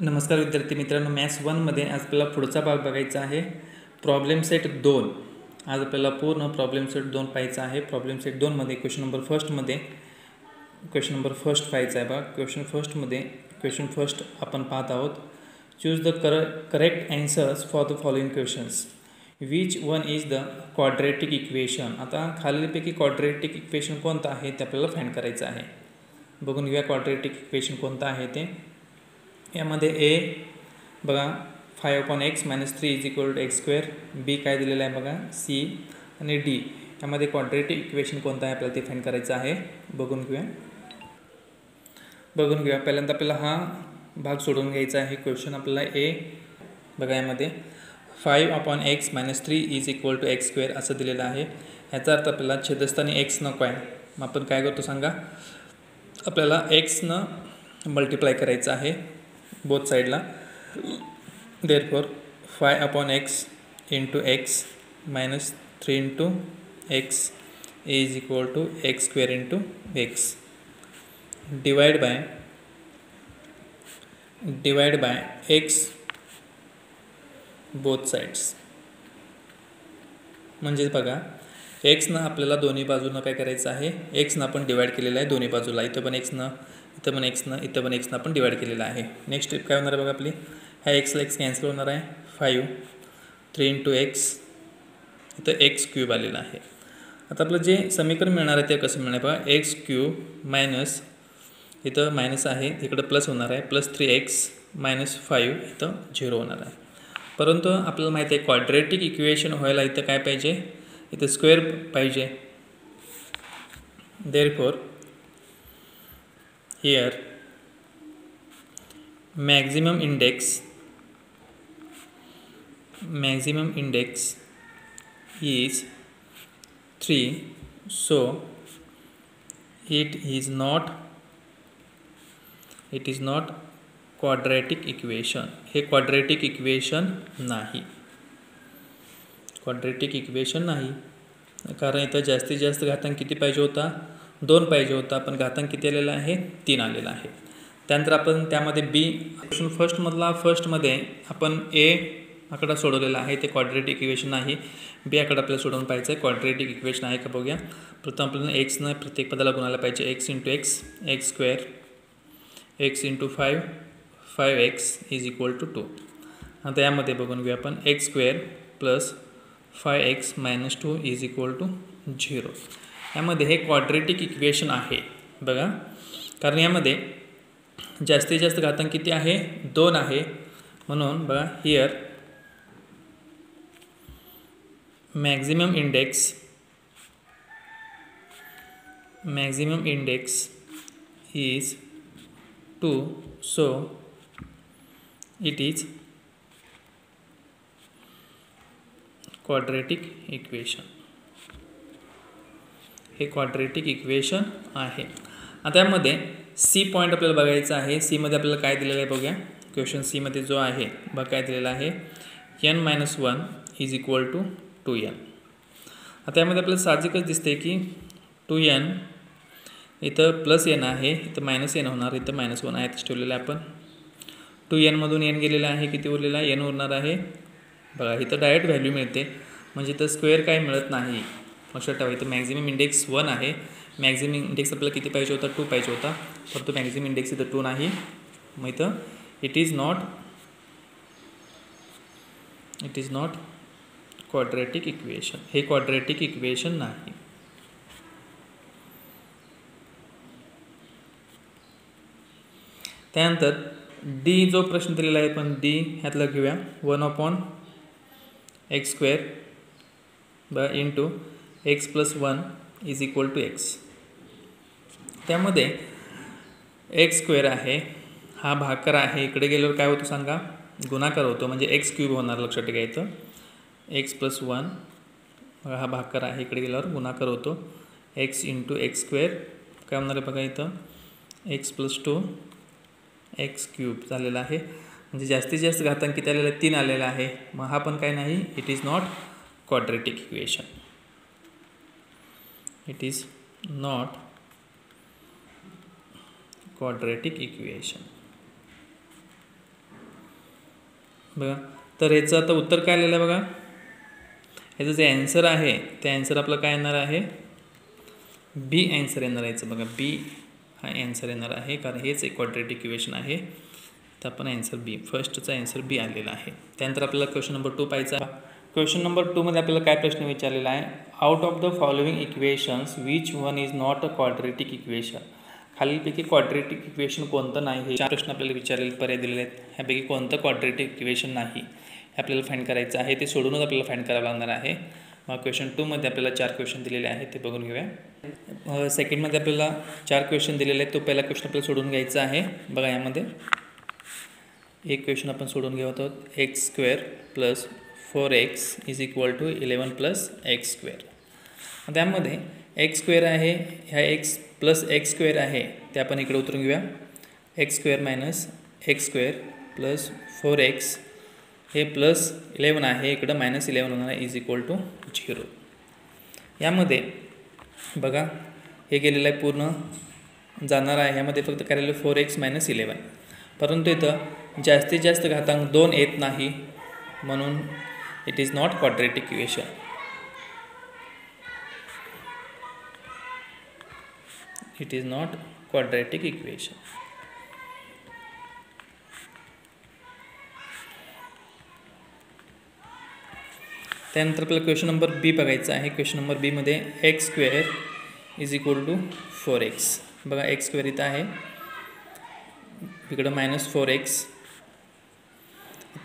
नमस्कार विद्यार्थी मित्रांनो, मॅथ्स 1मध्ये आज आपल्याला पुढचा भाग बघायचा आहे. Problem set 2. आज आपल्याला पूर्ण प्रॉब्लेम सेट 2 पाहायचा आहे. प्रॉब्लेम सेट 2मध्ये क्वेश्चन नंबर फर्स्ट पाहायचा आहे. बघा, क्वेश्चन फर्स्ट आपण पाहत आहोत. Choose the correct answers for the following questions. Which one is the quadratic equation. आता खालीलपैकी क्वाड्रेटिक इक्वेशन कोणतं आहे ते आपल्याला फाइंड करायचं आहे. बघून घेऊया क्वाड्रेटिक इक्वेशन कोणतं आहे ते. यामध्ये ए बघा 5/x - 3 = x². बी काय दिलेलं आहे बघा सी. आणि डी यामध्ये क्वाड्रेटिक इक्वेशन कोणतं आहे आपल्याला ते फाइंड करायचं आहे. बघून घेऊया. पहिल्यांदा आपल्याला हा भाग सोडून घ्यायचा आहे. क्वेश्चन आपल्याला ए बघा यामध्ये 5/x - 3 = x² असं दिलेलं आहे. ह्याचा अर्थ आपल्याला छेदस्थानी x नको आहे. मग आपण काय करतो सांगा, आपल्याला x मल्टिप्लाय करायचं आहे बोथ साईडला. Therefore 5/x × x - 3 × x = x² × x. Divide by x both sides. म्हणजेच बघा x आपल्याला दोन्ही बाजूनं काय करायचं आहे, x आपण डिवाइड केलेलं आहे दोन्ही बाजूला. इथं पण x इथं पण x आपण डिवाइड केलेलं आहे. नेक्स्ट स्टेप काय होणार आहे बघा आपली, ह्या x कॅन्सल होणार आहे. 5 3 × x इथं x³ आलेलं आहे. आता आपलं जे समीकरण मिळणार आहे ते कसं मिळणार बघा, x³ मायनस इथं मायनस आहे, इकडं प्लस होणार आहे. +3x - 5 इथं 0 होणार आहे. परंतु आपल्याला माहिती आहे क्वाड्रेटिक इक्वेशन व्हायला इथं काय पाहिजे, इथं स्क्वेअर पाहिजे. Therefore here maximum index is 3, so it is not quadratic equation. हे क्वाड्रेटिक इक्वेशन नाही. कारण इथं जास्तीत जास्त घातांक किती पाहिजे होता, 2 पाहिजे होता, पण घातांक किती आलेला आहे, 3 आलेला आहे. त्यानंतर आपण त्यामध्ये बी क्वेश्चन फर्स्टमध्ये आपण ए आकडा सोडवलेला आहे, ते क्वाड्रेटिक इक्वेशन नाही. बी आकडा आपल्याला सोडवून पाहिजे आहे, क्वाड्रेटिक इक्वेशन आहे का बघूया. प्रथम आपल्याला एक्सनं प्रत्येक पदाला गुणायला पाहिजे. x × x x², x × 5 5x = 2. आता यामध्ये बघून घेऊया आपण x² + 5x - 2 = 0. यामध्ये हे क्वाड्रेटिक इक्वेशन आहे बघा, कारण यामध्ये जास्तीत जास्त घातांक किती आहे, 2 आहे. म्हणून बघा here maximum index is 2, so it is quadratic equation. हे क्वाड्रेटिक इक्वेशन आहे. आता यामध्ये सी पॉईंट आपल्याला बघायचा आहे. सीमध्ये आपल्याला काय दिलेलं आहे बघूया. क्वेश्चन सीमध्ये जो आहे बघा काय दिलेला आहे, n - 1 = 2n. आता यामध्ये आपल्याला साहजिकच दिसते की 2n इथं +n आहे, इथं -n होणार, इथं -1 आहे तसं ठेवलेलं आहे आपण. 2n मधून n गेलेला आहे, किती उरलेला आहे, n उरणार आहे बघा. इथं डायरेक्ट व्हॅल्यू मिळते, म्हणजे इथं स्क्वेअर काय मिळत नाही. लक्षात ठेवा, इथं मॅक्झिमम इंडेक्स 1 आहे. मॅक्झिमम इंडेक्स आपल्याला किती पाहिजे होता, 2 पाहिजे होता, परंतु मॅक्झिमम इंडेक्स इथं 2 नाही. मग इथं it is not quadratic equation. हे क्वाड्रेटिक इक्वेशन नाही. त्यानंतर डी जो प्रश्न दिलेला आहे, पण डी ह्यातला घेऊया. 1/x² × x + 1 = x. त्यामध्ये x² आहे, हा भाकर आहे. इकडे गेल्यावर काय होतं सांगा, गुणाकार होतो, म्हणजे x³ होणार. लक्षात ठेवा, इथं x + 1 हा भाकर आहे, इकडे गेल्यावर गुणाकार होतो. x × x² काय होणार आहे बघा, इथं x + 2 x³ झालेला आहे. म्हणजे जास्तीत जास्त घातांक किती आलेला आहे, 3 आलेला आहे. मग हा पण काय नाही, it is not quadratic equation. It is not quadratic equation. बघा, तर ह्याचं आता उत्तर काय आलेलं आहे बघा. ह्याचं जे ॲन्सर आहे ते ॲन्सर आपलं काय येणार आहे, बी ॲन्सर येणार आहे. बघा, बी हा ॲन्सर येणार आहे, कारण हेच एक क्वाड्रेटिक इक्वेशन आहे. तर आपण ॲन्सर बी, फर्स्टचा ॲन्सर बी आलेला आहे. त्यानंतर आपल्याला क्वेश्चन नंबर 2 पाहायचा. क्वेश्चन नंबर 2मध्ये आपल्याला काय प्रश्न विचारलेला आहे, out of the following equations which one is not a quadratic equation. खालीलपैकी क्वाड्रेटिक इक्वेशन कोणतं नाही, हे 4 प्रश्न आपल्याला विचारलेले पर्याय दिलेले आहेत. ह्यापैकी कोणतं क्वाड्रेटिक इक्वेशन नाही हे आपल्याला फाइंड करायचं आहे. ते सोडूनच आपल्याला फाइंड करावं लागणार आहे. क्वेश्चन 2मध्ये आपल्याला 4 क्वेश्चन दिलेले आहेत, ते बघून घेऊया. सेकंडमध्ये आपल्याला 4 क्वेश्चन दिलेले आहेत. तो पहिला क्वेश्चन आपल्याला सोडून घ्यायचा आहे. बघा, यामध्ये एक क्वेश्चन आपण सोडून घेत आहोत. x² + 4x = 11 + x². त्यामध्ये x² आहे, ह्या x + x² आहे, ते आपण इकडे उतरून घेऊया. x² - x² + 4x हे +11 आहे, इकडं -11 होणार आहे, = 0. यामध्ये बघा, हे गेलेलं आहे, पूर्ण जाणार आहे. ह्यामध्ये फक्त काय 4x - 11, परंतु इथं जास्तीत जास्त घातांक 2 येत नाही, म्हणून it is not quadratic equation. It is not quadratic equation. त्यानंतर आपल्याला क्वेश्चन नंबर बी बघायचा आहे. क्वेश्चन नंबर बीमध्ये x² = 4x. बघा, x² इथं आहे, इकडं -4x.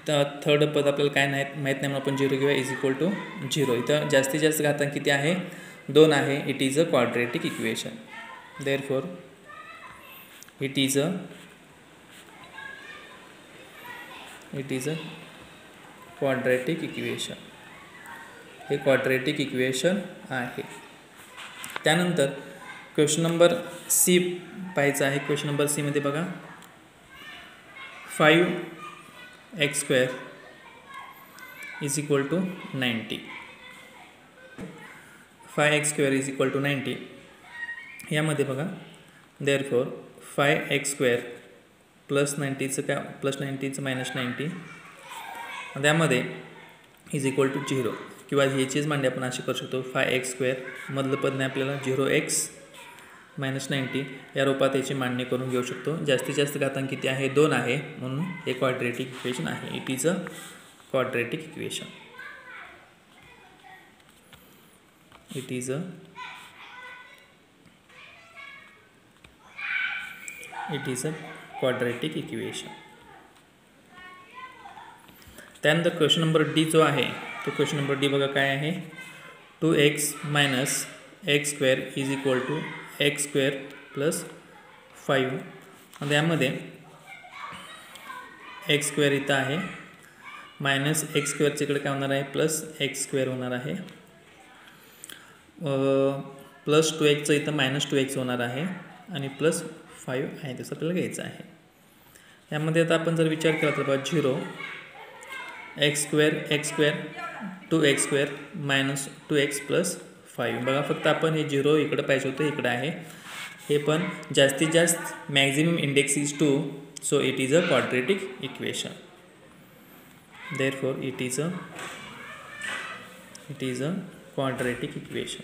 थर्ड पद आपल्याला काय नाही माहीत नाही, म्हणून आपण 0 घेऊया, = 0. इथं जास्तीत जास्त घातांक किती आहे, 2 आहे. It is a quadratic equation. Therefore it is a quadratic equation. हे क्वाड्रेटिक इक्वेशन आहे. त्यानंतर क्वेश्चन नंबर सी पाहायचा आहे. क्वेश्चन नंबर सीमध्ये बघा, 5x² = 90. 5x² = 90. यामध्ये बघा, देअरफॉर 5x² + 90चं काय, +90चं -90, त्यामध्ये = 0, किंवा ह्याचीच मांडणी आपण अशी करू शकतो. 5x² मधलं पद नाही, आपल्याला 0x - 90 या रूपात याची मांडणी करून घेऊ शकतो. जास्तीत जास्त घातांक किती आहे, 2 आहे, म्हणून हे क्वाड्रेटिक इक्वेशन आहे. It is a quadratic equation. It is a quadratic equation. त्यानंतर क्वेश्चन नंबर डी जो आहे, तो क्वेश्चन नंबर डी बघा काय आहे, 2x - x² = x² + 5. आणि यामध्ये x² इथं आहे, -x² इकडे काय होणार आहे, +x² होणार आहे, +2x इथं -2x होणार आहे, आणि +5 आहे, तसं आपल्याला घ्यायचं आहे. यामध्ये आता आपण जर विचार केला तर बघा, 0 x², 2x² - 2x + 5. बघा, फक्त आपण हे 0 इकडं पाहिजे होतं, इकडं आहे. हे पण जास्तीत जास्त maximum index is 2, so it is a quadratic equation. Therefore it is a quadratic equation.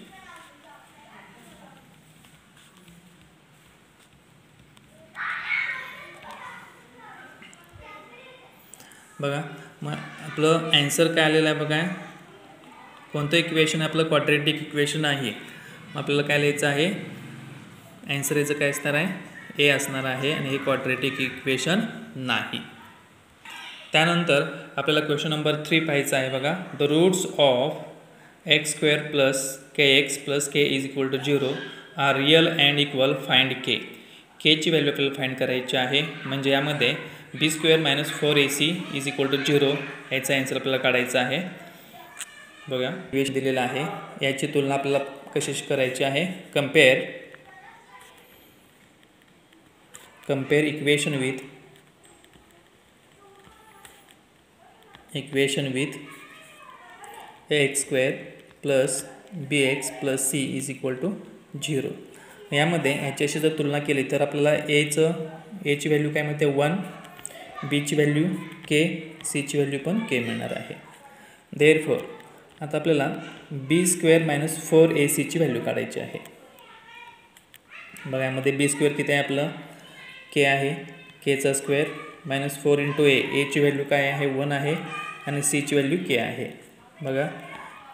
बघा, मग आपलं ॲन्सर काय आलेलं आहे बघा, कोणतं इक्वेशन आपलं क्वाड्रेटिक इक्वेशन आहे. आपल्याला काय लिहायचं आहे, ॲन्सर याचं काय असणार आहे, ए असणार आहे, आणि हे क्वाड्रेटिक इक्वेशन नाही. त्यानंतर आपल्याला क्वेश्चन नंबर 3 पाहायचा आहे. बघा, the roots of x² + kx + k = 0 are real and equal. Find k. ची व्हॅल्यू आपल्याला फाइंड करायची आहे. म्हणजे यामध्ये b² - 4ac = 0 याचा ॲन्सर आपल्याला काढायचा आहे. बघा, इक्वेशन दिलेलं आहे, याची तुलना आपल्याला कशी करायची आहे, compare equation with x² + bx + c = 0. यामध्ये ह्याच्याशी जर तुलना केली तर आपल्याला एची व्हॅल्यू काय मिळते, 1, बीची व्हॅल्यू के, सीची व्हॅल्यू पण के मिळणार आहे. देअरफॉर आता आपल्याला बी स्क्वेअर मायनस 4ac ची व्हॅल्यू काढायची आहे. बघा यामध्ये बी स्क्वेअर किती आहे आपलं के आहे, केचा स्क्वेअर मायनस 4 इंटू एची व्हॅल्यू काय आहे 1 आहे आणि सीची व्हॅल्यू के आहे. बघा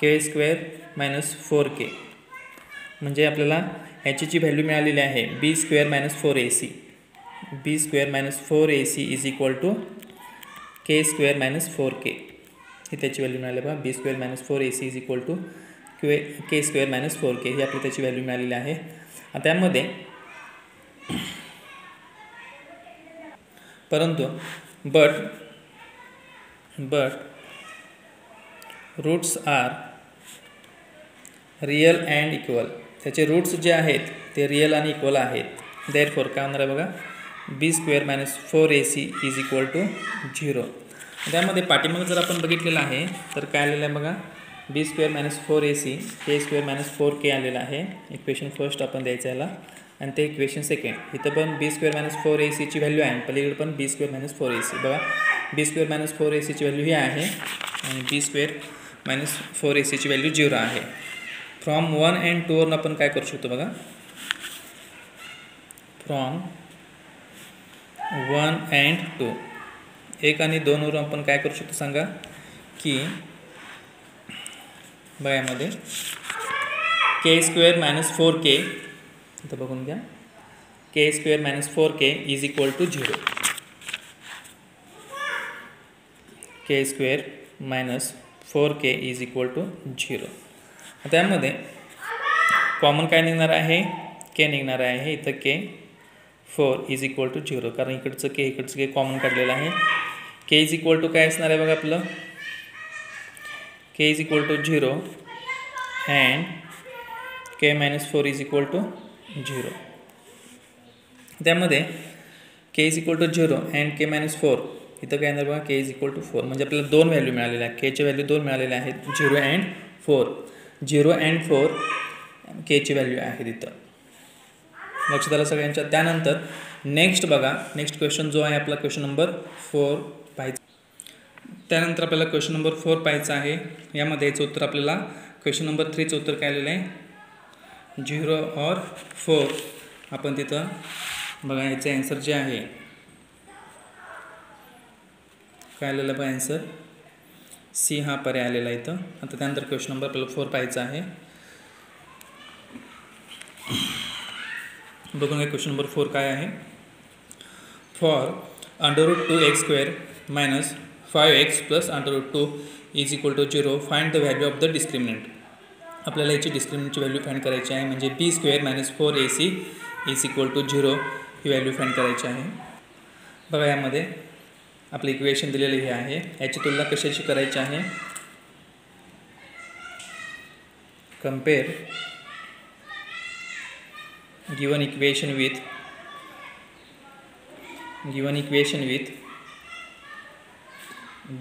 के स्क्वेअर मायनस 4k म्हणजे आपल्याला ह्याची जी व्हॅल्यू मिळालेली आहे B square minus 4ac, B square minus 4ac is equal to K square minus 4k ही त्याची व्हॅल्यू मिळाली. बघा B square minus 4ac is equal to K square minus 4k ही आपली त्याची व्हॅल्यू मिळालेली आहे. त्यामध्ये परंतु but roots are real and equal, त्याचे रूट्स जे आहेत ते रियल आणि इक्वल आहेत. देअरफॉर काय होणार आहे बघा B square minus 4ac is equal to 0. त्यामध्ये पाठीमागे जर आपण बघितलेलं आहे तर काय आलेलं आहे बघा बी स्क्वेअर मायनस 4ac के स्क्वेअर मायनस 4k आलेलं आहे. इक्वेशन फर्स्ट आपण द्यायचं याला आणि ते इक्वेशन सेकंड. इथं पण बी स्क्वेअर मायनस 4ac ची व्हॅल्यू आहे, पलीकडे पण बी स्क्वेअर मायनस 4ac. बघा बी स्क्वेअर मायनस 4ac ची व्हॅल्यू ही आहे आणि बी स्क्वेअर मायनस 4ac ची व्हॅल्यू 0 आहे. फ्रॉम 1 and 2 वरून आपण काय करू शकतो बघा फ्रॉम 1 and 2 1 आणि 2 वरून आपण काय करू शकतो सांगा की बघा यामध्ये के स्क्वेअर मायनस 4k इथं बघून घ्या K square minus 4k is equal to 0. K square minus 4k is equal to 0. त्यामध्ये कॉमन काय निघणार आहे के निघणार आहे. इथं के 4 इज इक्वल टू 0 कारण इकडचं के कॉमन काढलेलं आहे. के इज इक्वल टू काय असणार आहे बघा आपलं K is equal to 0 and K minus 4 is equal to 0. त्यामध्ये K is equal to 0 and K minus 4 इथं काय येणार बघा के इज इक्वल टू 4 म्हणजे आपल्याला 2 व्हॅल्यू मिळालेल्या आहेत. केची व्हॅल्यू 2 मिळालेल्या आहेत 0 अँड 4. 0 अँड 4 केची व्हॅल्यू आहे तिथं. लक्षात आलं सगळ्यांच्या. त्यानंतर नेक्स्ट बघा नेक्स्ट क्वेश्चन जो आहे आपला क्वेश्चन नंबर 4 पाहायचा. त्यानंतर आपल्याला क्वेश्चन नंबर 4 पाहायचा आहे. यामध्ये याचं उत्तर आपल्याला क्वेश्चन नंबर 3चं उत्तर काय आलेलं आहे 0 और 4. आपण तिथं बघा याचं ॲन्सर जे आहे काय आलेलं बघा ॲन्सर सी हा पर्याय आलेला इथं. आता त्यानंतर क्वेश्चन नंबर आपल्याला 4 पाहायचा आहे. बघून घ्या क्वेश्चन नंबर 4 काय आहे. For √2x² minus 5x plus √2 is equal to 0 find the value of the discriminant. आपल्याला याची डिस्क्रिमिनंटची व्हॅल्यू फाइंड करायची आहे म्हणजे B square minus 4ac is equal to 0 ही व्हॅल्यू फाइंड करायची आहे. बघा यामध्ये आपलं इक्वेशन दिलेलं हे आहे. याची तुलना कशाची करायची आहे compare given equation with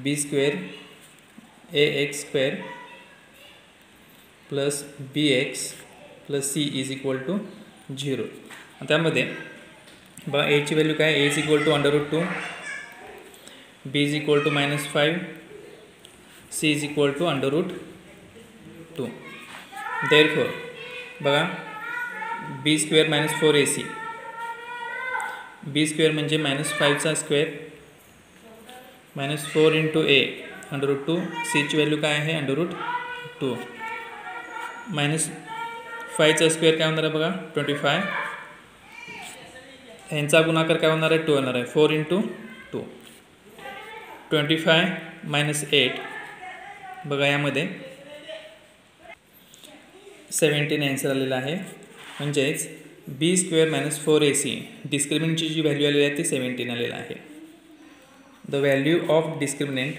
B square ax² plus bx plus c is equal to 0. त्यामध्ये बघा एची व्हॅल्यू काय a is equal to √2 b is equal to -5 c is equal to √2. Therefore बघा B square minus 4ac B square म्हणजे -5चा square -4 into a √2 सीची value काय आहे √2 -5चा स्क्वेअर काय होणार आहे बघा 25. ह्यांचा गुणाकार काय होणार आहे 2 होणार आहे 4 इंटू 2 25 मायनस 8 बघा यामध्ये 17 ॲन्सर आलेला आहे. म्हणजेच बी स्क्वेअर मायनस 4ac डिस्क्रिमिनंटची जी व्हॅल्यू आलेली आहे ती 17 आलेला आहे. The value of discriminant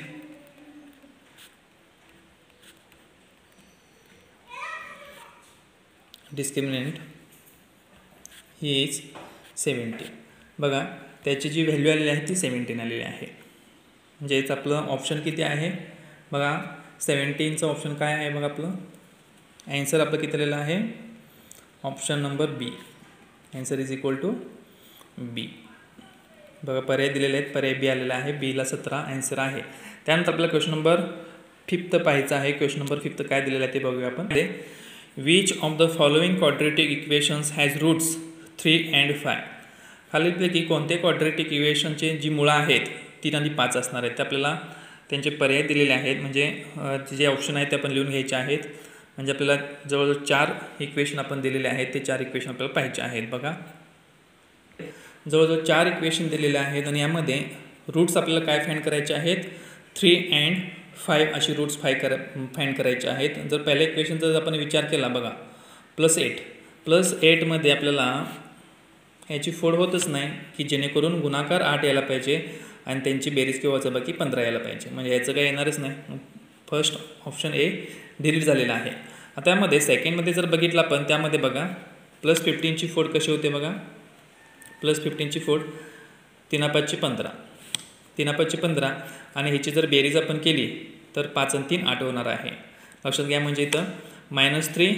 he is 17. बघा त्याची जी व्हॅल्यू आलेली आहे ती 17 आलेली आहे. म्हणजेच आपलं ऑप्शन किती आहे बघा 17चं ऑप्शन काय आहे बघा आपलं ॲन्सर आपलं किती आलेलं आहे option number B. Answer is equal to B. बघा पर्याय दिलेले आहेत, पर्याय बी आलेला आहे, बीला 17 आन्सर आहे. त्यानंतर आपल्याला क्वेश्चन नंबर 5 पाहायचा आहे. क्वेश्चन नंबर 5 काय दिलेलं आहे ते बघूया आपण. Which of the following quadratic equations has roots 3 and 5. खालीलपैकी कोणते क्वाड्रेटिक इक्वेशनचे जी मुळं आहेत 3 आणि 5 असणार आहेत ते आपल्याला त्यांचे पर्याय दिलेले आहेत. म्हणजे जे ऑप्शन आहेत ते आपण लिहून घ्यायचे आहेत. म्हणजे आपल्याला जवळजवळ 4 इक्वेशन आपण दिलेले आहेत, ते 4 इक्वेशन आपल्याला पाहिजे आहेत. बघा जवळजवळ 4 इक्वेशन दिलेले आहेत आणि यामध्ये रूट्स आपल्याला काय फाइंड करायचे आहेत, 3 and 5 अशी रूट्स फाइंड करायचे आहेत. जर पहिल्या इक्वेशनचा जर आपण विचार केला बघा +8 मध्ये आपल्याला याची फोड होतच नाही की जेणेकरून गुणाकार 8 यायला पाहिजे आणि त्यांची बेरीज किंवा वजाबाकी 15 यायला पाहिजे. म्हणजे याचं काही येणारच नाही. फर्स्ट ऑप्शन ए डिलीट झालेला आहे. आता यामध्ये सेकंडमध्ये जर बघितलं आपण त्यामध्ये बघा +15ची फोड कशी होते बघा. +15ची फोड 3 5 15, 3 5 15 आणि ह्याची जर बेरीज आपण केली तर 5 आणि 3 8 होणार आहे. लक्षात घ्या. म्हणजे इथं -3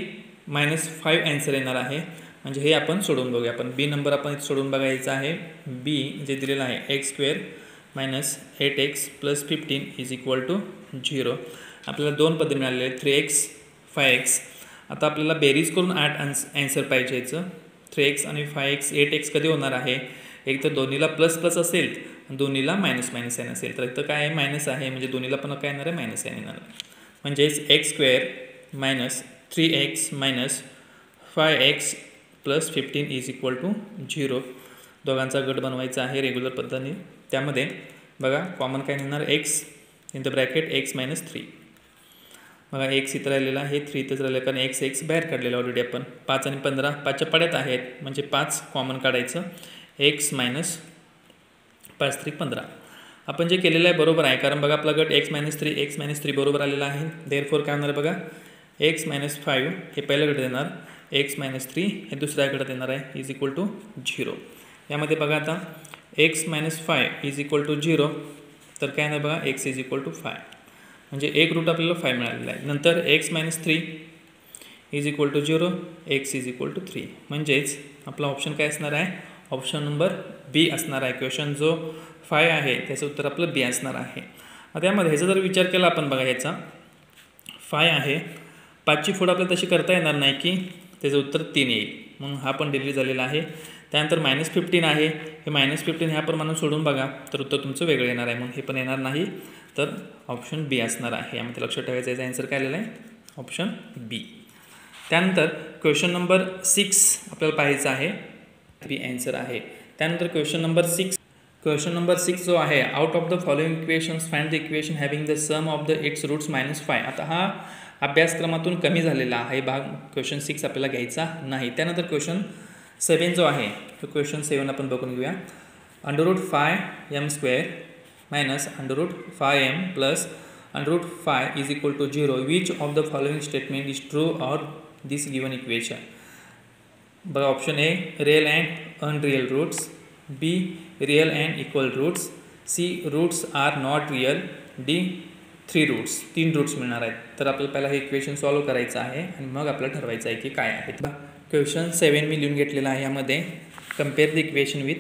-5 आन्सर येणार आहे. म्हणजे हे आपण सोडून बघूया. आपण बी नंबर आपण सोडून बघायचा आहे. बी जे दिलेलं आहे x² - 8x + 15 = 0. आपल्याला 2 पद मिळालेले आहेत 3x 5x. आता आपल्याला बेरीज करून 8 आन्सर पाहिजे याचं. 3x आणि 5x 8x कधी होणार आहे, एक तर दोन्हीला प्लस असेल दोन्हीला मायनस असेल. तर इथं काय आहे मायनस आहे म्हणजे दोन्हीला पण काय येणार आहे मायनस येणार आहे. म्हणजेच x² - 3x - 5x + 15 = 0. दोघांचा गट बनवायचा आहे रेग्युलर पद्धतीने. त्यामध्ये बघा कॉमन काय येणार x in the bracket x - 3. बघा x इथं राहिलेला आहे, 3 इथंच राहिलं कारण x बाहेर काढलेला ऑलरेडी आपण. 5 आणि 15 5च्या पड्यात आहेत म्हणजे 5 कॉमन काढायचं. x - 5 × 15 आपण जे केलेलं आहे बरोबर आहे कारण बघा आपला गट x - 3 बरोबर आलेला आहे. देअरफॉर काय होणार बघा x - 5 हे पहिल्या गटात येणार, x - 3 हे दुसऱ्या गटात येणार आहे = 0. यामध्ये बघा आता x - 5 = 0 तर काय येणार बघा x = 5 म्हणजे एक रूट आपल्याला 5 मिळालेला आहे. नंतर x - 3 = 0, x = 3. म्हणजेच आपला ऑप्शन काय असणार आहे, ऑप्शन नंबर बी असणार आहे. क्वेश्चन जो 5 आहे त्याचं उत्तर आपलं बी असणार आहे. आता यामध्ये ह्याचा जर विचार केला आपण बघा ह्याचा 5 आहे, 5ची फोड आपल्याला तशी करता येणार नाही की त्याचं उत्तर 3 येईल म्हणून हा पण डिलीट झालेला आहे. त्यानंतर -15 आहे, हे -15 ह्या प्रमाणे सोडून बघा तर उत्तर तुमचं वेगळं येणार आहे म्हणून हे पण येणार नाही. तर ऑप्शन बी असणार आहे. यामध्ये लक्षात ठेवायचं याचा आन्सर काय आलेला आहे ऑप्शन बी. त्यानंतर क्वेश्चन नंबर 6 आपल्याला पाहायचं आहे, बी आन्सर आहे. त्यानंतर क्वेश्चन नंबर 6 जो आहे, out of the following equations find the equation having the sum of the its roots -5. आता हा अभ्यासक्रमातून कमी झालेला आहे भाग, क्वेश्चन 6 आपल्याला घ्यायचा नाही. त्यानंतर क्वेश्चन 7 जो आहे तो क्वेश्चन 7 आपण बघून घेऊया. √5m² - √5m + √5 = 0. Which of the following statement is true or this given equation. बघा option A real and unreal roots, B real and equal roots, C roots are not real, D 3 roots. 3 roots मिळणार आहेत. तर आपल्याला पहिला हे equation solve करायचं आहे आणि मग आपल्याला ठरवायचं आहे की काय आहे. क्वेश्चन 7 मी लिहून घेतलेला आहे. यामध्ये compare the equation with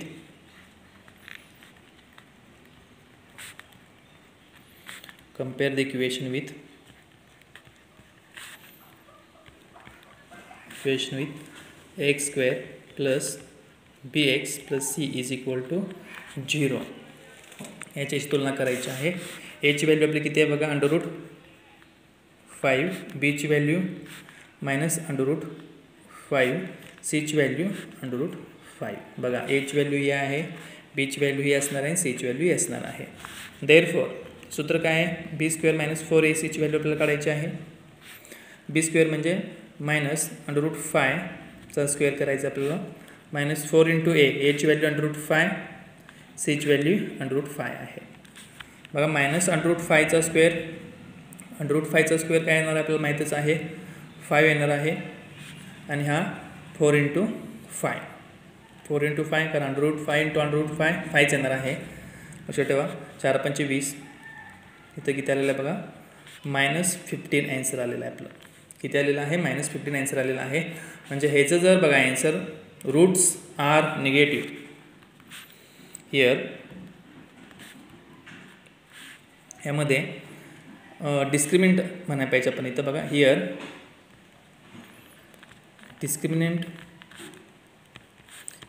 x² + bx + c = 0. याच्याशी तुलना करायची आहे. a ची व्हॅल्यू आपली किती आहे बघा √5, b ची व्हॅल्यू -√5, c ची व्हॅल्यू √5. बघा a ची व्हॅल्यू ही आहे, b ची व्हॅल्यू ही असणार आहे, c ची व्हॅल्यू ही असणार आहे. देअरफॉर सूत्र काय आहे, b² - 4ac ची व्हॅल्यू आपल्याला काढायची आहे. b² म्हणजे -√5चा स्क्वेअर करायचा आपल्याला, -4 × a ची व्हॅल्यू √5, c ची व्हॅल्यू √5 आहे. बघा -√5चा स्क्वेअर, √5चा स्क्वेअर काय येणार आपल्याला माहीतच आहे 5 येणार आहे आणि हा 4 × 5, 4 × 5 कारण √5 × √5 5 येणार आहे. लक्षात ठेवा. 4 × 5 = 20. इथं किती आलेलं आहे बघा -15 आन्सर आलेला आहे. आपलं किती आलेलं आहे -15 आन्सर आलेला आहे. म्हणजे ह्याचं जर बघा answer roots are negative, here यामध्ये डिस्क्रिमिनंट म्हणायला पाहिजे आपण इथं बघा. Here discriminant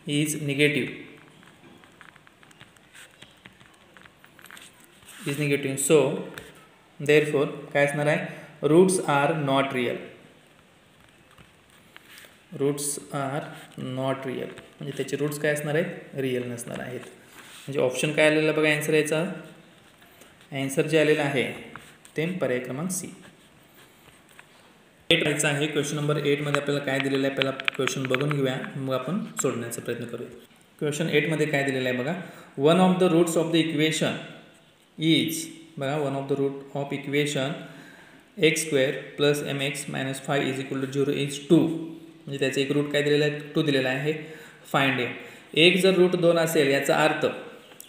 is negative so therefore काय असणार आहे, roots are not real. Roots are not real म्हणजे त्याचे रूट्स काय असणार आहेत, रिअल नसणार आहेत. म्हणजे ऑप्शन काय आलेलं बघा ॲन्सर याचा. ॲन्सर जे आलेलं आहे ते पर्याय क्रमांक सी. 8 व्हायचं आहे. क्वेश्चन नंबर 8मध्ये आपल्याला काय दिलेलं आहे पहिला क्वेश्चन बघून घेऊया, मग आपण सोडवण्याचा प्रयत्न करूया. क्वेश्चन 8मध्ये काय दिलेलं आहे बघा. One of the roots of the equation is बघा, one of the root of equation x² + mx - 5 = 0 इज 2. म्हणजे त्याचं एक रूट काय दिलेलं आहे, 2 दिलेला आहे. फाइंड एक जर रूट 2 असेल याचा अर्थ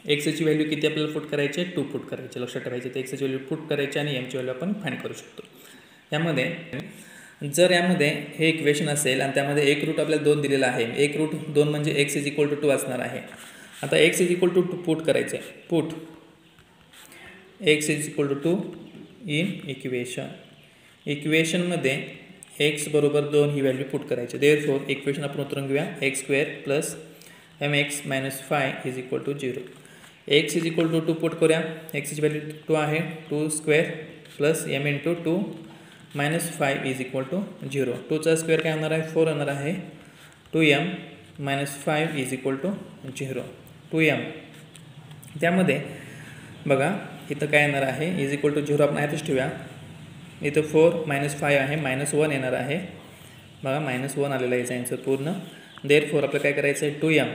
एक्सची व्हॅल्यू किती आपल्याला पुट करायची, 2 पुट करायचे. लक्षात ठेवायचे तर एक्सची व्हॅल्यू पुट करायची आणि एमची व्हॅल्यू आपण फाइंड करू शकतो. यामध्ये जर यामध्ये हे इक्वेशन असेल आणि त्यामध्ये एक रूट आपल्याला 2 दिलेला आहे, एक रूट 2 म्हणजे x = 2 असणार आहे. आता x = 2 पुट करायचं आहे. पुट x = 2 इन इक्वेशनमध्ये x बरोबर 2 ही व्हॅल्यू पुट करायची. देअरफॉर इक्वेशन आपण उतरून घेऊया. x² + mx - 5 = 0. x = 2 पुट करूया. xची व्हॅल्यू 2 आहे. 2² + m × 2 - 5 = 0. 2चा स्क्वेअर काय होणार आहे, 4 होणार आहे. 2m - 5 = 0. 2m त्यामध्ये बघा इथं काय येणार आहे, = 0 आपण आतच ठेवूया. इथं 4 - 5 आहे, -1 येणार आहे. बघा -1 आलेला आहे याचा आन्सर पूर्ण. देअरफॉर आपलं काय करायचं आहे, 2m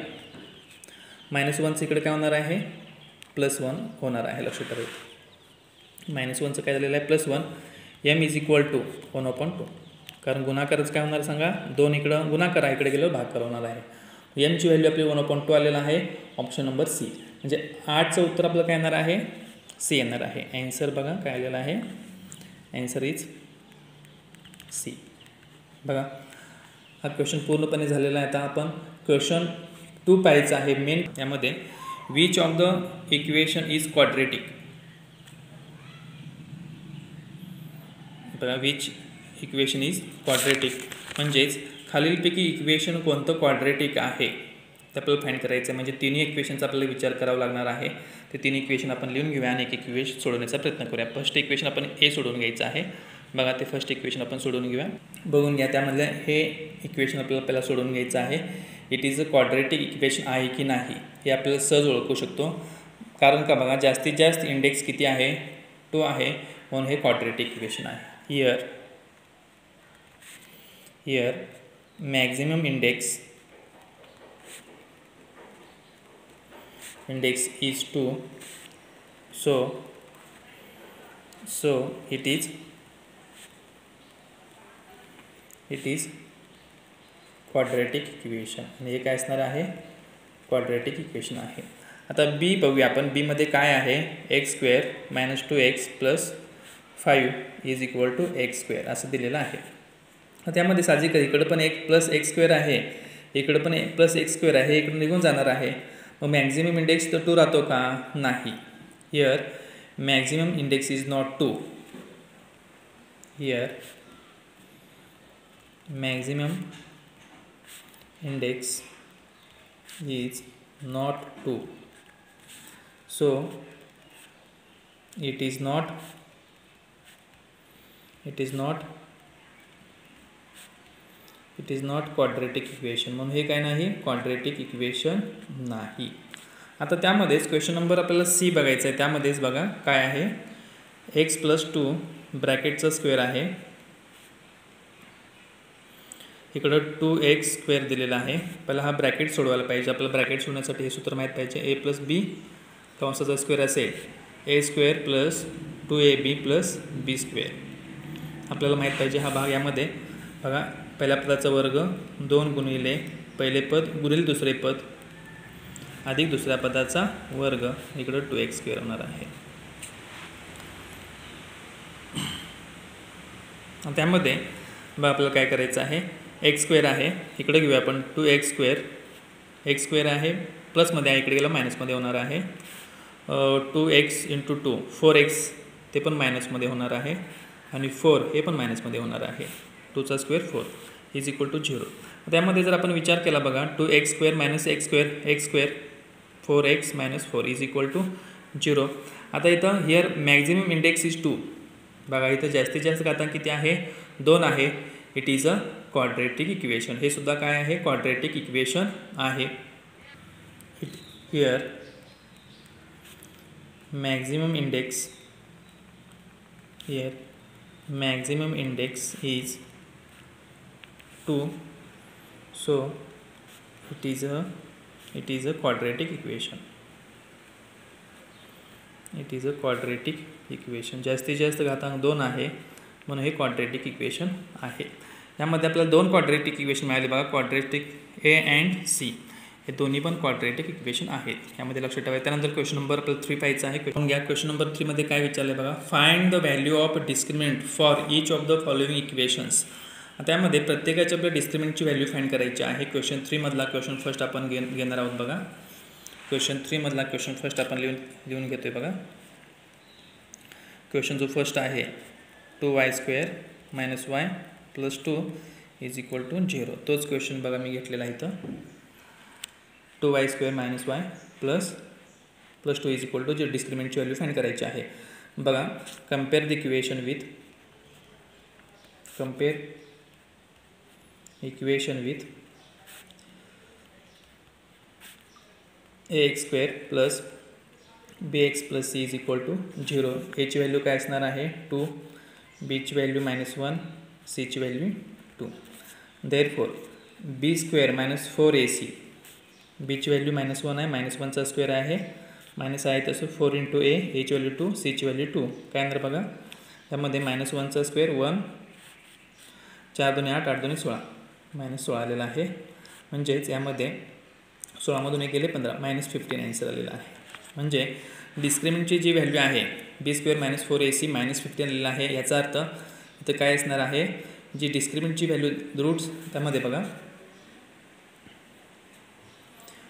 -1 इकडे काय होणार आहे, +1 होणार आहे. लक्षात ठेवायचं -1चं काय झालेलं आहे, +1. m = 1/2 कारण गुणाकारच काय होणार सांगा, 2 इकडं गुणाकार आहे, इकडे गेल्यावर भागाकार होणार आहे. mची व्हॅल्यू आपली 1/2 आलेला आहे. ऑप्शन नंबर सी म्हणजे 8चं उत्तर आपलं काय येणार आहे, सी येणार आहे. ॲन्सर बघा काय आलेला आहे, ॲन्सर इज सी. बघा हा क्वेश्चन पूर्णपणे झालेला आहे. आता आपण क्वेश्चन 2 पाहायचं आहे मेन. यामध्ये which of the equation is quadratic. बघा विच इक्वेशन इज क्वाड्रेटिक म्हणजेच खालीलपैकी इक्वेशन कोणतं क्वाड्रेटिक आहे ते आपल्याला फाइंड करायचं आहे. म्हणजे तिन्ही इक्वेशनचा आपल्याला विचार करावा लागणार आहे. ते तिन्ही इक्वेशन आपण लिहून घेऊया आणि एक इक्वेशन सोडवण्याचा प्रयत्न करूया. फर्स्ट इक्वेशन आपण हे सोडवून घ्यायचं आहे. बघा ते फर्स्ट इक्वेशन आपण सोडवून घेऊया. बघून घ्या त्यामधलं हे इक्वेशन आपल्याला पहिला सोडवून घ्यायचं आहे. It is a quadratic equation आहे की नाही हे आपल्याला सहज ओळखू शकतो. कारण का बघा जास्तीत जास्त इंडेक्स किती आहे, 2 आहे, म्हणून हे क्वाड्रेटिक इक्वेशन आहे. Here maximum index is 2, so it is quadratic equation. आणि हे काय असणार आहे, क्वाड्रेटिक इक्वेशन आहे. आता बी बघूया आपण. बी मध्ये काय आहे, x² - 2x + 5 = x² असं दिलेलं आहे. त्यामध्ये साहजिक इकडं पण एक +x² आहे, इकडं पण +x² आहे, इकडून निघून जाणार आहे. मग मॅक्झिमम इंडेक्स तर 2 राहतो का, नाही. Here maximum index is not 2. Here maximum index is not 2, so it is not quadratic equation. म्हणून हे काय नाही, क्वाड्रेटिक इक्वेशन नाही. आता त्यामध्येच क्वेश्चन नंबर आपल्याला सी बघायचं आहे. त्यामध्येच बघा काय आहे, x + 2 ब्रॅकेटचा स्क्वेअर आहे, इकडं 2x² दिलेला आहे. पहिला हा ब्रॅकेट सोडवायला पाहिजे. आपल्याला ब्रॅकेट सोडण्यासाठी हे सूत्र माहीत पाहिजे. a + b कंसाचा स्क्वेअर असेल a² + 2ab + b². आपल्याला माहीत पाहिजे हा भाग. यामध्ये बघा पहिल्या पदाचा वर्ग 2 गुणिले पहिले पद गुणिले दुसरे पद अधिक दुसऱ्या पदाचा वर्ग, इकडं 2x² होणार आहे. त्यामध्ये बघा आपल्याला काय करायचं आहे, x² आहे, इकडे घेऊया आपण 2x², x² आहे प्लसमध्ये आहे, इकडे गेलं मायनसमध्ये होणार आहे. 2x इंटू 2 4x ते पण मायनसमध्ये होणार आहे आणि 4 हे पण मायनसमध्ये होणार आहे. 2चा स्क्वेअर 4 इज इक्वल टू 0. त्यामध्ये जर आपण विचार केला बघा 2x square minus X square 4x minus 4 is equal to 0. आता इथं हिअर मॅक्झिमम इंडेक्स इज 2. बघा इथं जास्तीत जास्त घातांक किती आहे 2 आहे. It is a quadratic equation. हे सुद्धा काय आहे क्वाड्रेटिक इक्वेशन आहे. Here maximum index is 2, so it is a quadratic equation. जास्तीत जास्त घातांक 2 आहे म्हणून हे क्वाड्रेटिक इक्वेशन आहे. यामध्ये आपल्याला 2 क्वाड्रेटिक इक्वेशन मिळाले बघा. क्वाड्रेटिक A अँड C हे दोन्ही पण क्वाड्रेटिक इक्वेशन आहेत. यामध्ये लक्षात ठेवा. त्यानंतर क्वेश्चन नंबर आपल्याला 3 पाहायचा आहे. क्वेश्चन नंबर 3 मध्ये काय विचारलं आहे बघा. Find the value of discriminant for each of the following equations. त्यामध्ये प्रत्येकाच्या आपल्या डिस्क्रिमिनंटची व्हॅल्यू फाइंड करायची आहे. क्वेश्चन 3 मधला क्वेश्चन फर्स्ट आपण घेणार आहोत बघा. क्वेश्चन 3 मधला क्वेश्चन फर्स्ट आपण लिहून घेतोय बघा. क्वेश्चन जो फर्स्ट आहे 2y square minus y plus 2 is equal to 0. तोच क्वेश्चन बघा मी घेतलेला आहे इथं. 2y square minus y plus 2 is equal to जे डिस्क्रिमिनंटची व्हॅल्यू फाइंड करायची आहे. बघा compare the equation with ax square plus bx plus c is equal to 0. a ची व्हॅल्यू काय असणार आहे 2, b ची व्हॅल्यू -1, c ची value 2. Therefore b square minus 4ac b ची व्हॅल्यू -1 आहे. -1चा स्क्वेअर आहे मायनस आहे तसं 4 इंटू a ची व्हॅल्यू 2, c ची व्हॅल्यू 2. काय येणार बघा त्यामध्ये -1चा स्क्वेअर 1, 4 2 8, 8 2 16 -16 आलेला आहे. म्हणजेच यामध्ये 16 मधून 1 गेले 15 -15 आन्सर आलेला आहे. म्हणजे डिस्क्रिमिनंटची जी व्हॅल्यू आहे b स्क्वेअर मायनस 4ac -15 आलेला आहे. याचा अर्थ इथं काय असणार आहे जी डिस्क्रिमिनंटची व्हॅल्यू रूट्स त्यामध्ये बघा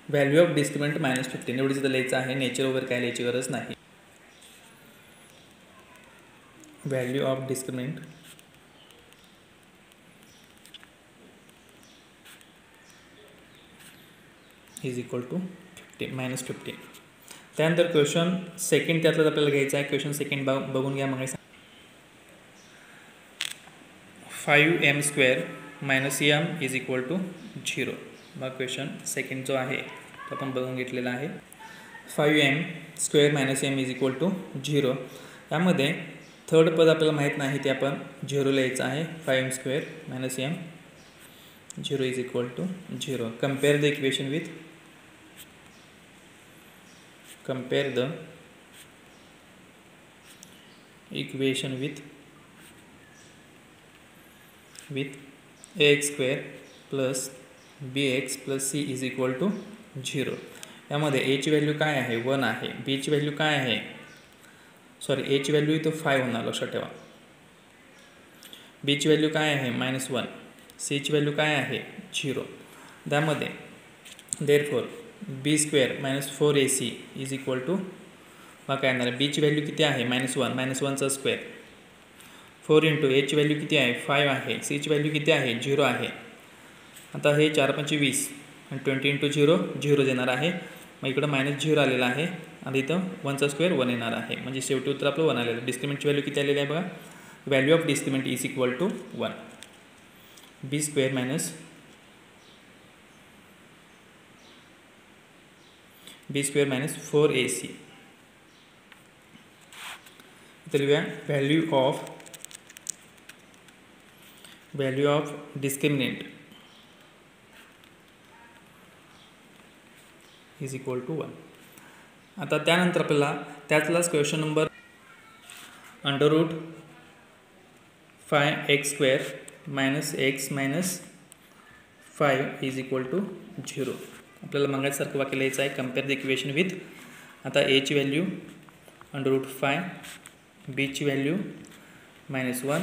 व्हॅल्यू ऑफ डिस्क्रिमिनंट -15 एवढीच इथं लिहायचं आहे. नेचर वगैरे काय लिहायची गरज नाही. Value of discriminant is equal to -15. त्यानंतर क्वेश्चन सेकंड त्यातलाच आपल्याला घ्यायचा आहे. क्वेश्चन सेकंड बघून घ्या. मग 5m square minus m is equal to 0. मग क्वेश्चन सेकंड जो आहे तो आपण बघून घेतलेला आहे. 5m square minus m is equal to 0. यामध्ये थर्ड पद आपल्याला माहीत नाही ते आपण 0 लिहायचं आहे. 5m square minus m 0 is equal to 0. Compare the equation with ax square plus bx plus c is equal to 0. यामध्ये a ची व्हॅल्यू काय आहे 1 आहे. b ची व्हॅल्यू काय आहे a ची व्हॅल्यू इथं 5 होणार लक्षात ठेवा. b ची व्हॅल्यू काय आहे -1, c ची व्हॅल्यू काय आहे 0. त्यामध्ये therefore b square minus 4ac is equal to मग काय येणार b ची व्हॅल्यू किती आहे -1, -1चा स्क्वेअर 4 इंटू a ची व्हॅल्यू किती आहे 5 आहे. c ची व्हॅल्यू किती आहे 0 आहे. आता हे 4 5 20 आणि 20 इंटू 0 0 देणार आहे. मग इकडं -0 आलेला आहे आणि इथं 1चा स्क्वेअर 1 येणार आहे. म्हणजे शेवटी उत्तर आपलं 1 आलेलं. डिस्क्रिमिनंटची व्हॅल्यू किती आलेली आहे बघा. Value of discriminant is equal to 1. b square minus -4ac. इथं लिहूया value of discriminant is equal to 1. आता त्यानंतर आपल्याला त्यातलाच question number √5x square minus x minus 5 is equal to 0. आपल्याला मागायसारखं वाक्य लिहायचं आहे. कंपेअर द इक्वेशन विथ आता a ची व्हॅल्यू √5, b ची व्हॅल्यू -1,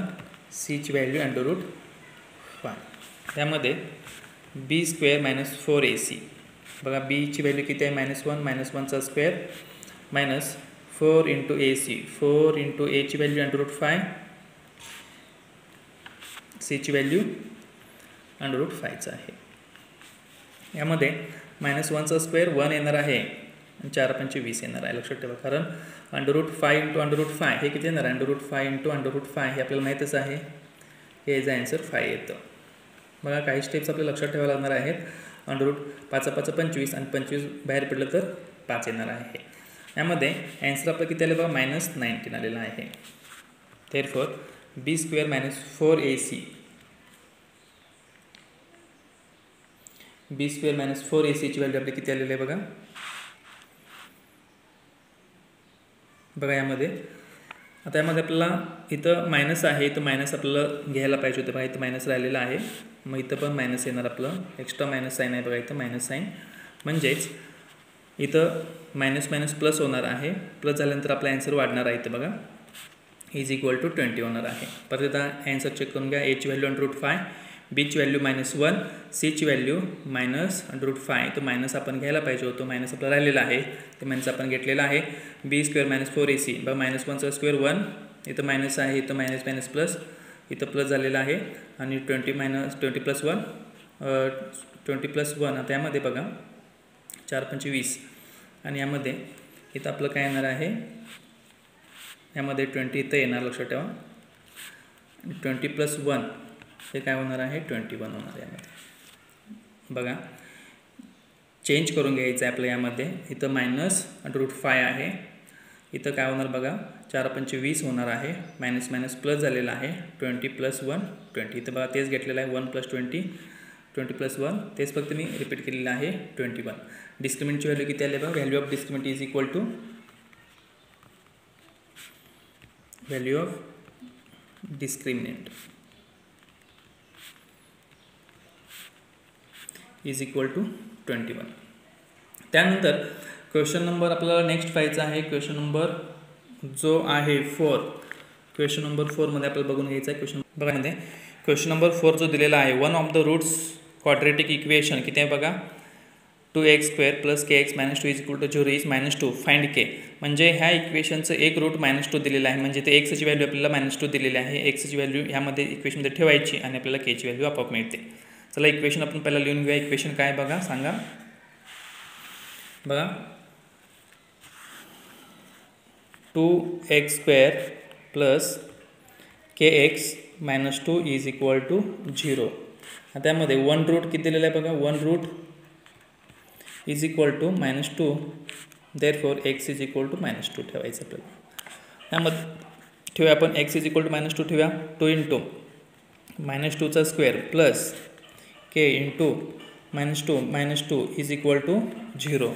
c ची व्हॅल्यू √5. त्यामध्ये b स्क्वेअर मायनस 4ac बघा बीची व्हॅल्यू किती आहे -1 -1चा square minus 4 into AC 4 into एची व्हॅल्यू √5 सीची व्हॅल्यू √5चा आहे. यामध्ये -1चा स्क्वेअर 1 येणार आहे आणि 4 पंचे 20 येणार आहे. लक्षात ठेवा, कारण √5 इंटू √5 हे किती येणार आहे √5 इंटू √5 हे आपल्याला माहीतच आहे. हे याचं आन्सर 5 येतं. बघा काही स्टेप्स आपल्याला लक्षात ठेवायला लागणार आहेत. √5 5 25 आणि 25 बाहेर पडलं तर 5 येणार आहे. यामध्ये आन्सर आपलं किती आलं बघा -19 आलेला आहे. Therefore b square -4ac b square -4ac ची व्हॅल्यू आपली किती आलेली आहे बघा यामध्ये. आता यामध्ये आपल्याला इथं मायनस आहे, इथं मायनस आपल्याला घ्यायला पाहिजे होतं बघा. इथं मायनस राहिलेलं आहे, मग इथं पण मायनस येणार. आपलं एक्स्ट्रा मायनस साईन आहे बघा, इथं मायनस साईन. म्हणजेच इथं मायनस मायनस प्लस होणार आहे. प्लस झाल्यानंतर आपला आन्सर वाढणार आहे. इथं बघा = 20 होणार आहे. परत एकदा आन्सर चेक करून घ्या. एची व्हॅल्यू √5, बीची व्हॅल्यू -1, सीची व्हॅल्यू -√5. तो मायनस आपण घ्यायला पाहिजे होतो, मायनस आपला राहिलेला आहे, ते मायनस आपण घेतलेला आहे. b स्क्वेअर -4ac बघा -1चा स्क्वेअर 1, इथं मायनस आहे, इथं मायनस मायनस प्लस, इथं प्लस झालेला आहे आणि 20 + 1 आता यामध्ये बघा 4 पंचे 20 आणि यामध्ये इथं आपलं काय येणार आहे, यामध्ये 20 इथं येणार. लक्षात ठेवा 20 + 1 हे काय होणार आहे 21 होणार. यामध्ये बघा चेंज करून घ्यायचं आहे आपलं. यामध्ये इथं -√5 आहे, इथं काय होणार बघा 4 पंचे 20 होणार आहे, मायनस मायनस प्लस झालेला आहे. 20 + 1 20, इथं बघा तेच घेतलेलं आहे 1 + 20 20 + 1 तेच फक्त मी रिपीट केलेलं आहे 21. डिस्क्रिमिनंटची व्हॅल्यू किती आली बघा, value of discriminant is equal to value of discriminant is equal to 21. त्यानंतर क्वेश्चन नंबर आपल्याला नेक्स्ट पाहायचा आहे. क्वेश्चन नंबर जो आहे 4. क्वेश्चन नंबर 4 मध्ये आपल्याला बघून घ्यायचा आहे. क्वेश्चन बघा मध्ये क्वेश्चन नंबर 4 जो दिलेला आहे, one of the roots quadratic equation किती आहे बघा 2x² + kx - 2 = 0 इज -2 फाइंड k. म्हणजे ह्या इक्वेशनचं एक रूट -2 दिलेलं आहे, म्हणजे ते x ची व्हॅल्यू आपल्याला -2 दिलेली आहे. x ची व्हॅल्यू ह्यामध्ये इक्वेशनमध्ये ठेवायची आणि आपल्याला k ची व्हॅल्यू आपोआप मिळते. चला इक्वेशन आपण पहिला लिहून घेऊया. इक्वेशन काय बघा सांगा बघा 2x² + kx - 2 = 0. आता त्यामध्ये वन रूट किती दिलेलं आहे बघा, one root is equal to -2, therefore x is equal to -2 ठेवायचं आपल्याला. त्यामध्ये ठेवूया आपण x इज इक्वल टू -2 ठेवूया. 2 इंटू -2चा square plus k into -2 is equal to 0.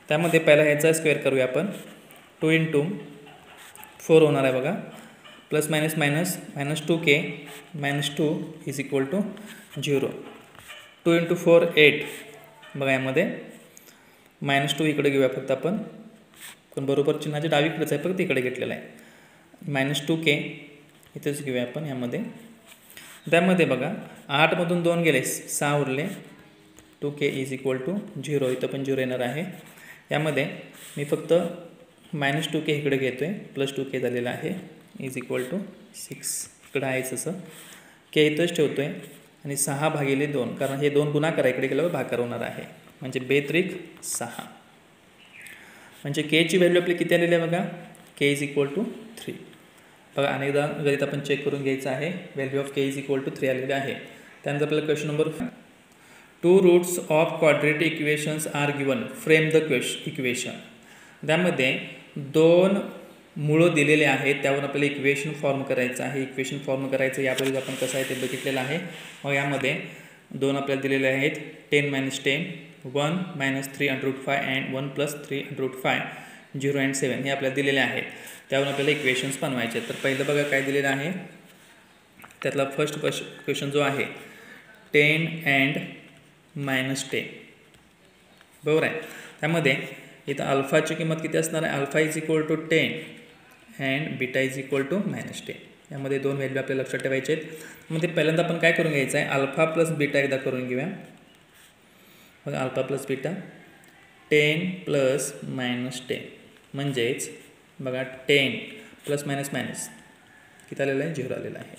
त्यामध्ये पहिला ह्याचा स्क्वेअर करूया आपण. 2 इंटू 4 होणार आहे बघा, plus minus minus -2k -2 is equal to 0. 2 into 4 8 बघा, यामध्ये -2 इकडे घेऊया फक्त आपण, पण बरोबर चिन्हाच्या डावीकडेच आहे, फक्त इकडे घेतलेलं आहे. -2k इथेच घेऊया आपण यामध्ये. त्यामध्ये बघा 8मधून 2 गेले 6 उरले, 2k इज इक्वल टू 0, इथं पण 0 येणार आहे. यामध्ये मी फक्त -2k इकडे घेतो आहे, प्लस 2k झालेला आहे इज इक्वल टू 6 इकडं आहेच असं, k इथंच ठेवतो आहे आणि 6/2, कारण हे 2 गुणाकार इकडे गेल्यावर भागाकार होणार आहे, म्हणजे 2×3=6. म्हणजे k ची व्हॅल्यू आपली किती आलेली आहे बघा, k इज इक्वल टू 3. बघा अनेकदा गणित आपण चेक करून घ्यायचं आहे. Value of k is equal to 3 आलेली आहे. त्यानंतर आपल्याला question number 2 roots of quadratic equations are given, frame the equation. त्यामध्ये 2 मुळं दिलेले आहेत, त्यावर आपल्याला इक्वेशन फॉर्म करायचं आहे. इक्वेशन फॉर्म करायचं यापूर्वी आपण कसं आहे ते बघितलेलं आहे. मग यामध्ये 2 आपल्याला दिलेले आहेत, 10 - 10 1 - 3√5 अँड 1 + 3√5 0 and 7 हे आपल्याला दिलेले आहेत. त्यावर आपल्याला इक्वेशन्स बनवायचे. तर पहिलं बघा काय दिलेलं आहे, त्यातला फर्स्ट क्वेश्चन जो आहे 10 and -10 बरोबर आहे. त्यामध्ये इथं अल्फाची किंमत किती असणार आहे, alpha is equal to 10 and beta is equal to -10. यामध्ये 2 व्हॅल्यू आपल्याला लक्षात ठेवायचे आहेत. मग ते पहिल्यांदा आपण काय करून घ्यायचं आहे, अल्फा प्लस बीटा एकदा करून घेऊया. बघा alpha plus beta 10 plus minus 10 म्हणजेच बघा 10 प्लस मायनस मायनस किती आलेलं आहे 0 आलेलं आहे.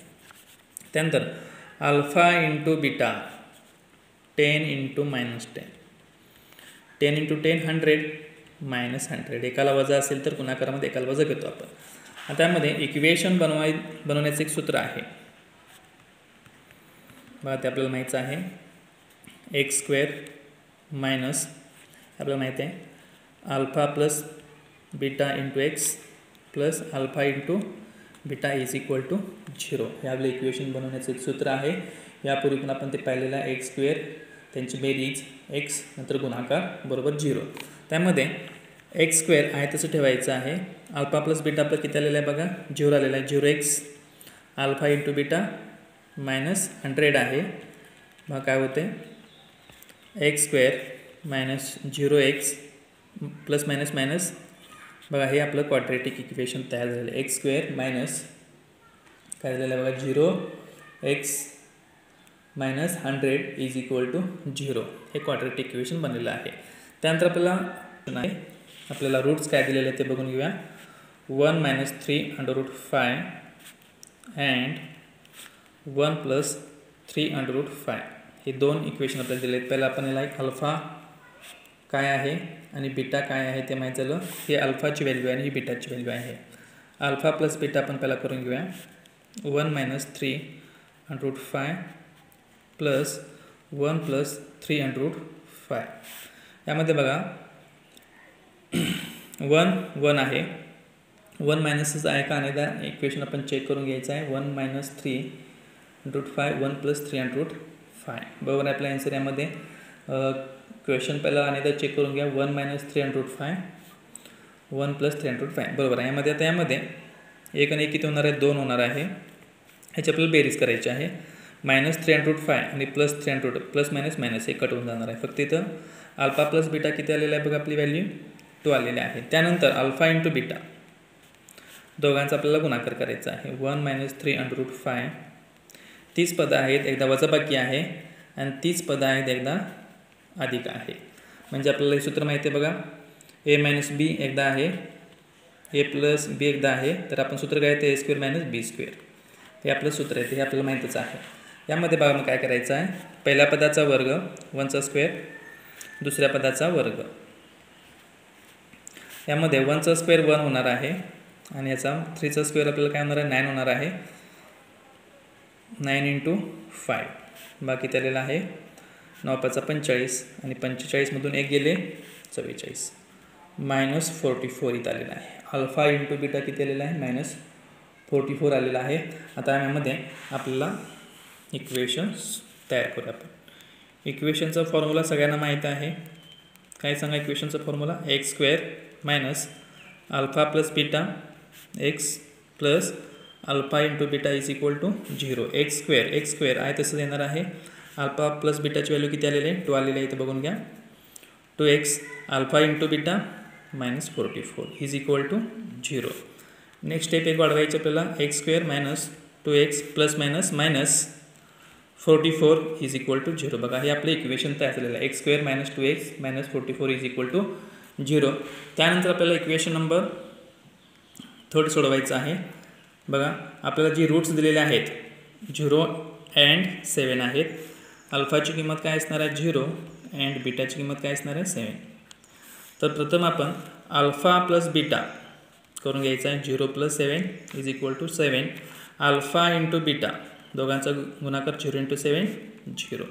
त्यानंतर alpha into beta 10 into minus 10 10 into 10 100 minus 100 एकाला वजा असेल तर गुणाकारामध्ये एकाला वजा घेतो आपण. आता त्यामध्ये इक्वेशन बनवण्याचं एक सूत्र आहे बघा ते आपल्याला माहीत आहे एक्स स्क्वेअर मायनस आपल्याला माहीत आहे alpha plus beta into x plus alpha into beta is equal to 0 हे आपलं इक्वेशन बनवण्याचं एक सूत्र आहे. यापूर्वी पण आपण ते पाहिलेलं आहे एक्स स्क्वेअर त्यांची बेरीज एक्स नंतर गुणाकार बरोबर 0. त्यामध्ये एक्स स्क्वेअर आहे तसं ठेवायचं आहे. अल्फा प्लस बीटा आपलं किती आलेलं आहे बघा 0 आलेलं आहे 0x alpha into beta minus 100 आहे. मग काय होते x square minus 0x plus minus minus बघा हे आपलं क्वाड्रेटिक इक्वेशन तयार झालेलं आहे. एक्स स्क्वेअर मायनस काय झालेलं आहे बघा 0x minus 100 is equal to 0 हे क्वाड्रेटिक इक्वेशन बनलेलं आहे. त्यानंतर आपल्याला रूट्स काय दिलेले आहेत ते बघून घेऊया. 1 minus 3 under root 5 and 1 plus 3 under root 5 हे दोन इक्वेशन आपल्याला दिले आहेत. पहिला आपण याला एक अल्फा काय आहे आणि बीटा काय आहे ते माहीत झालं. हे अल्फाची व्हॅल्यू आहे आणि ही बीटाची व्हॅल्यू आहे. अल्फा प्लस बीटा आपण पहिला करून घेऊया. 1 minus 3 under root 5 plus 1 plus 3 under root 5 यामध्ये बघा 1 आहे 1 मायनसच आहे का अनेकदा इक्वेशन आपण चेक करून घ्यायचं आहे. 1 minus 3 under root 5 1 plus 3 under root 5 बरोबर आहे आपला आन्सर. यामध्ये क्वेश्चन पहिला अनेकदा चेक करून घ्या. 1 minus 3 under root 5 1 plus 3 under root 5 बरोबर आहे. यामध्ये आता यामध्ये 1 आणि 1 किती होणार आहे 2 होणार आहे. ह्याची आपल्याला बेरीज करायची आहे. मायनस 3 अंडर रूट 5 आणि plus 3 under root plus minus minus हे कट होऊन जाणार आहे. फक्त इथं अल्फा प्लस बीटा किती आलेला आहे बघा आपली व्हॅल्यू 2 आलेली आहे. त्यानंतर अल्फा इंटू बीटा दोघांचा आपल्याला गुणाकार करायचा आहे. 1 मायनस 3 अंडर रूट 5 30 पदं आहेत एकदा वजाबाकी आहे आणि 30 पदं आहेत एकदा अधिक आहे. म्हणजे आपल्याला हे सूत्र माहिती आहे बघा ए मायनस बी एकदा आहे ए प्लस बी एकदा आहे. तर आपण सूत्र काय ते ए स्क्वेअर मायनस बी स्क्वेअर हे आपलं सूत्र आहे हे आपल्याला माहीतच आहे. यामध्ये बघा मग काय करायचं आहे. पहिल्या पदाचा वर्ग 1चा स्क्वेअर दुसऱ्या पदाचा वर्ग. यामध्ये 1चा स्क्वेअर 1 होणार आहे आणि याचा 3चा स्क्वेअर आपल्याला काय होणार आहे 9 होणार आहे. 9 इंटू 5 बाकी त्याला आहे 9 5 45 आणि 45मधून 1 गेले 44 मायनस 44 इथं आलेला आहे. अल्फा इंटू बीटा किती आलेला आहे मायनस 44 आलेला आहे. आता यामध्ये आपल्याला इक्वेशन्स तयार करूया आपण. इक्वेशनचा फॉर्म्युला सगळ्यांना माहीत आहे. काय सांगा इक्वेशनचा formula X square minus alpha plus beta x plus alpha into beta is equal to 0. X square आहे तसंच येणार आहे. अल्फा प्लस बीटाची व्हॅल्यू किती आलेली आहे 2 आलेली आहे इथं बघून घ्या. 2x alpha into beta minus 44 is equal to 0. Next step एक वाढवायची आपल्याला x square minus 2x plus minus minus 44 is equal to 0. बघा हे आपलं इक्वेशन तयार झालेलं आहे. X square minus 2x minus 44 is equal to 0. त्यानंतर आपल्याला इक्वेशन नंबर 3 सोडवायचं आहे. बघा आपल्याला जी रूट्स दिलेले आहेत 0 अँड 7 आहेत. अल्फाची किंमत काय असणार आहे 0 अँड बीटाची किंमत काय असणार आहे 7. तर प्रथम आपण अल्फा प्लस बीटा करून घ्यायचा आहे. 0 plus 7 is equal to 7 alpha into beta दोघांचा गुणाकार 0 इंटू 7 0.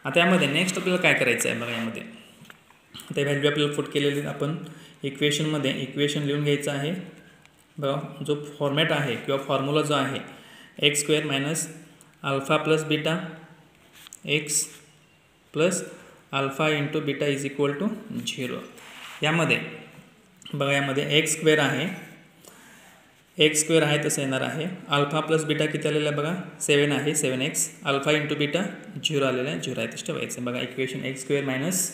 आता यामध्ये नेक्स्ट आपल्याला काय करायचं आहे बघा. यामध्ये त्या व्हॅल्यू आपल्याला पुट केलेली आपण इक्वेशनमध्ये इक्वेशन लिहून घ्यायचं आहे. बघा जो फॉर्मॅट आहे किंवा फॉर्म्युला जो आहे x square minus alpha plus beta x plus alpha into beta is equal to 0. यामध्ये बघा यामध्ये एक्स स्क्वेअर आहे तसं येणार आहे. अल्फा प्लस बीटा किती आलेलं आहे बघा 7 आहे 7x अल्फा इंटू बीटा 0 आलेला आहे 0 आहे तसं ठेवायचं. बघा equation x square minus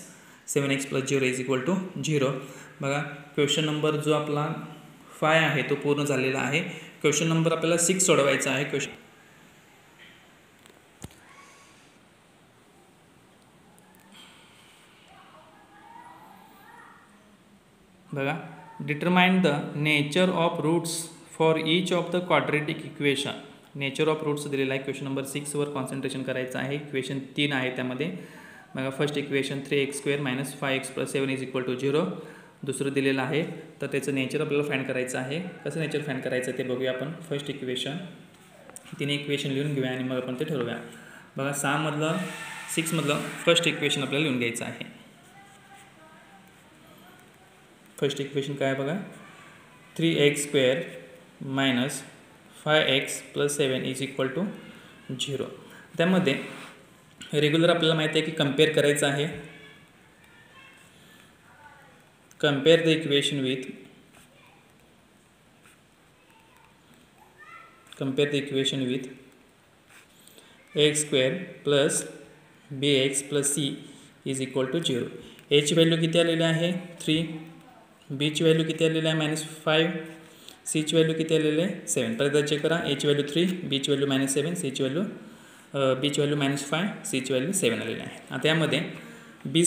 7x plus 0 is equal to 0. बघा क्वेश्चन नंबर जो आपला 5 आहे तो पूर्ण झालेला आहे. क्वेश्चन नंबर आपल्याला 6 सोडवायचा आहे. बघा, determine the nature of roots for each of the quadratic equation. Nature of roots दिलेला आहे. क्वेश्चन नंबर 6वर कॉन्सन्ट्रेशन करायचं आहे. इक्वेशन 3 आहे त्यामध्ये. बघा, फर्स्ट इक्वेशन 3x² - 5x + 7 = 0. दुसरं दिलेलं आहे, तर त्याचं नेचर आपल्याला फाइंड करायचं आहे. कसं नेचर फाइंड करायचं ते बघूया आपण. फर्स्ट इक्वेशन, 3 इक्वेशन लिहून घेऊया आणि मग आपण ते ठरवूया. बघा, 6मधलं फर्स्ट इक्वेशन आपल्याला लिहून घ्यायचं आहे. फर्स्ट इक्वेशन काय आहे बघा, 3x² - 5x + 7 = 0. त्यामध्ये रेग्युलर आपल्याला माहिती आहे की कंपेअर करायचं आहे. Compare the equation with x² + bx + c = 0. a ची व्हॅल्यू किती आलेली आहे 3, b ची व्हॅल्यू किती आलेली आहे -5, c ची व्हॅल्यू किती आलेली आहे 7. परत चेक करा, a ची व्हॅल्यू 3, b ची व्हॅल्यू -7, b ची व्हॅल्यू -5, c ची व्हॅल्यू 7 आलेली आहे. आता यामध्ये b²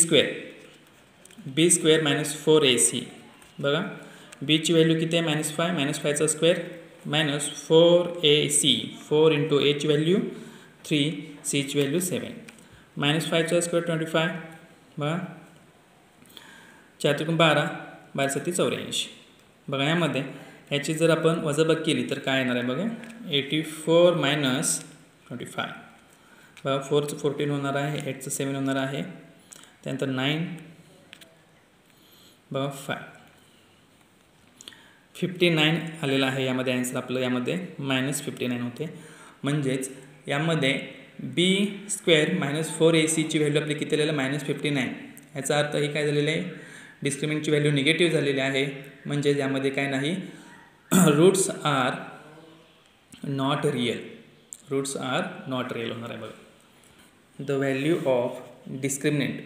- 4ac. बघा, b ची व्हॅल्यू किती आहे -5, -5चा स्क्वेअर -4ac, 4 × a ची व्हॅल्यू 3, c ची व्हॅल्यू 7, -5चा स्क्वेअर 25. बघा, 4 × 12, 12 × 7 = 84. बघा, यामध्ये ह्याची जर आपण वजाबाकी केली तर काय येणार आहे बघा, 84 - 25. बघा, 4चं 14 होणार आहे, 8चं 7 होणार आहे, त्यानंतर 9, बघा 5, 59 आलेलं आहे. यामध्ये आन्सर आपलं यामध्ये -59 होते. म्हणजेच यामध्ये b² - 4ac ची व्हॅल्यू आपली किती आलेलं -59. याचा अर्थ हे काय झालेलं आहे, डिस्क्रिमिनंटची व्हॅल्यू निगेटिव्ह झालेली आहे. म्हणजेच यामध्ये काय नाही, रूट्स आर नॉट रिअल होणार आहे बघा. The value of discriminant